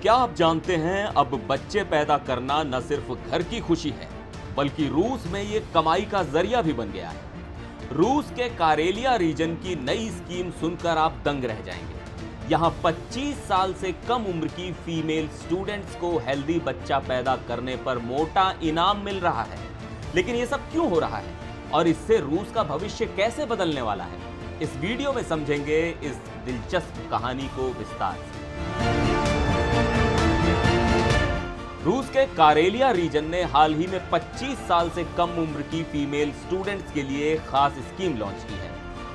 क्या आप जानते हैं अब बच्चे पैदा करना न सिर्फ घर की खुशी है बल्कि रूस में ये कमाई का जरिया भी बन गया है। रूस के कारेलिया रीजन की नई स्कीम सुनकर आप दंग रह जाएंगे। यहाँ 25 साल से कम उम्र की फीमेल स्टूडेंट्स को हेल्दी बच्चा पैदा करने पर मोटा इनाम मिल रहा है। लेकिन ये सब क्यों हो रहा है और इससे रूस का भविष्य कैसे बदलने वाला है, इस वीडियो में समझेंगे इस दिलचस्प कहानी को विस्तार से। रूस के कारेलिया रीजन ने हाल ही में 25 साल से कम उम्र की फीमेल स्टूडेंट्स के लिए खास स्कीम लॉन्च की है।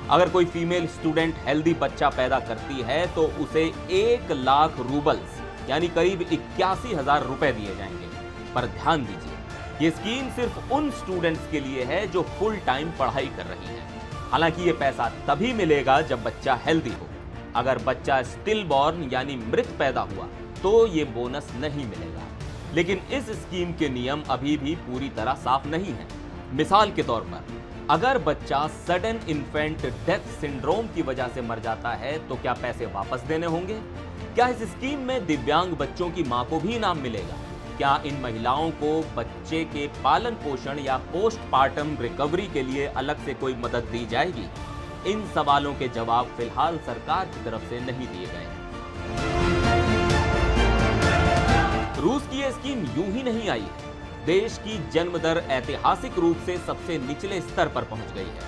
अगर कोई फीमेल स्टूडेंट हेल्दी बच्चा पैदा करती है तो उसे 1 लाख रूबल्स यानी करीब 81,000 रुपए दिए जाएंगे। पर ध्यान दीजिए, ये स्कीम सिर्फ उन स्टूडेंट्स के लिए है जो फुल टाइम पढ़ाई कर रही हैं। हालांकि ये पैसा तभी मिलेगा जब बच्चा हेल्दी हो। अगर बच्चा स्टिल बॉर्न यानी मृत पैदा हुआ तो ये बोनस नहीं मिलेगा। लेकिन इस स्कीम के नियम अभी भी पूरी तरह साफ नहीं हैं। मिसाल के तौर पर, अगर बच्चा सडन इन्फेंट डेथ सिंड्रोम की वजह से मर जाता है तो क्या पैसे वापस देने होंगे? क्या इस स्कीम में दिव्यांग बच्चों की मां को भी इनाम मिलेगा? क्या इन महिलाओं को बच्चे के पालन पोषण या पोस्टमार्टम रिकवरी के लिए अलग से कोई मदद दी जाएगी? इन सवालों के जवाब फिलहाल सरकार की तरफ से नहीं दिए गए हैं। रूस की यह स्कीम यूं ही नहीं आई है। देश की जन्म दर ऐतिहासिक रूप से सबसे निचले स्तर पर पहुंच गई है।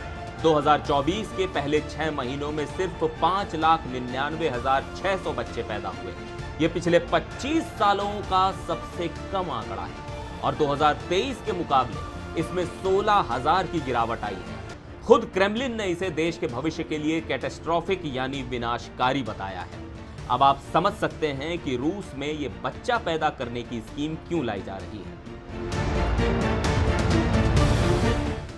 2024 के पहले 6 महीनों में सिर्फ 5,99,600 बच्चे पैदा हुए। यह पिछले 25 सालों का सबसे कम आंकड़ा है और 2023 के मुकाबले इसमें 16,000 की गिरावट आई है। खुद क्रेमलिन ने इसे देश के भविष्य के लिए कैटास्ट्रोफिक यानी विनाशकारी बताया है। अब आप समझ सकते हैं कि रूस में ये बच्चा पैदा करने की स्कीम क्यों लाई जा रही है।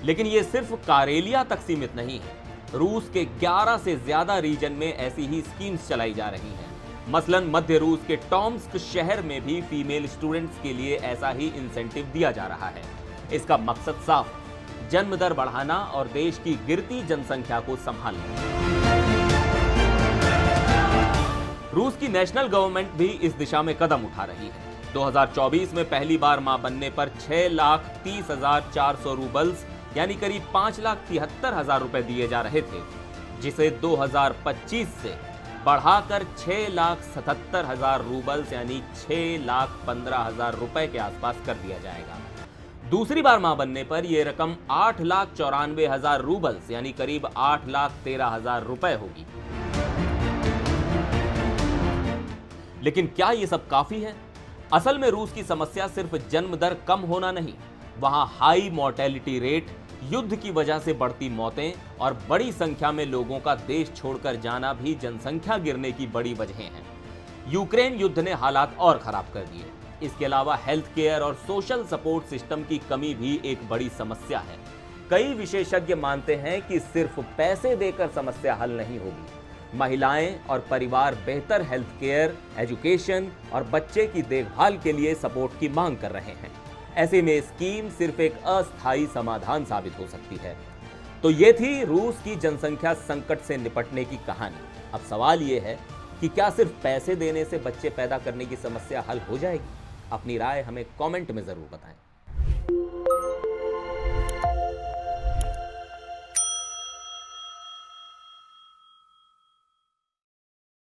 लेकिन ये सिर्फ कारेलिया तक सीमित नहीं है। रूस के 11 से ज्यादा रीजन में ऐसी ही स्कीम्स चलाई जा रही हैं। मसलन मध्य रूस के टॉम्स्क शहर में भी फीमेल स्टूडेंट्स के लिए ऐसा ही इंसेंटिव दिया जा रहा है। इसका मकसद साफ, जन्म दर बढ़ाना और देश की गिरती जनसंख्या को संभालना। रूस की नेशनल गवर्नमेंट भी इस दिशा में कदम उठा रही है। 2024 में पहली बार मां बनने पर 6,30,400 रूबल्स यानी करीब 5,73,000 रुपए दिए जा रहे थे, जिसे 2025 से बढ़ाकर 6,77,000 रूबल्स यानी 6,15,000 रुपए के आसपास कर दिया जाएगा। दूसरी बार मां बनने पर यह रकम 8,94,000 रूबल्स यानी करीब 8,13,000 रुपए होगी। लेकिन क्या यह सब काफी है? असल में रूस की समस्या सिर्फ जन्म दर कम होना नहीं, वहां हाई मोर्टेलिटी रेट, युद्ध की वजह से बढ़ती मौतें और बड़ी संख्या में लोगों का देश छोड़कर जाना भी जनसंख्या गिरने की बड़ी वजह हैं। यूक्रेन युद्ध ने हालात और खराब कर दिए। इसके अलावा हेल्थ केयर और सोशल सपोर्ट सिस्टम की कमी भी एक बड़ी समस्या है। कई विशेषज्ञ मानते हैं कि सिर्फ पैसे देकर समस्या हल नहीं होगी। महिलाएं और परिवार बेहतर हेल्थ केयर, एजुकेशन और बच्चे की देखभाल के लिए सपोर्ट की मांग कर रहे हैं। ऐसे में स्कीम सिर्फ एक अस्थायी समाधान साबित हो सकती है। तो ये थी रूस की जनसंख्या संकट से निपटने की कहानी। अब सवाल ये है कि क्या सिर्फ पैसे देने से बच्चे पैदा करने की समस्या हल हो जाएगी? अपनी राय हमें कमेंट में जरूर बताएं।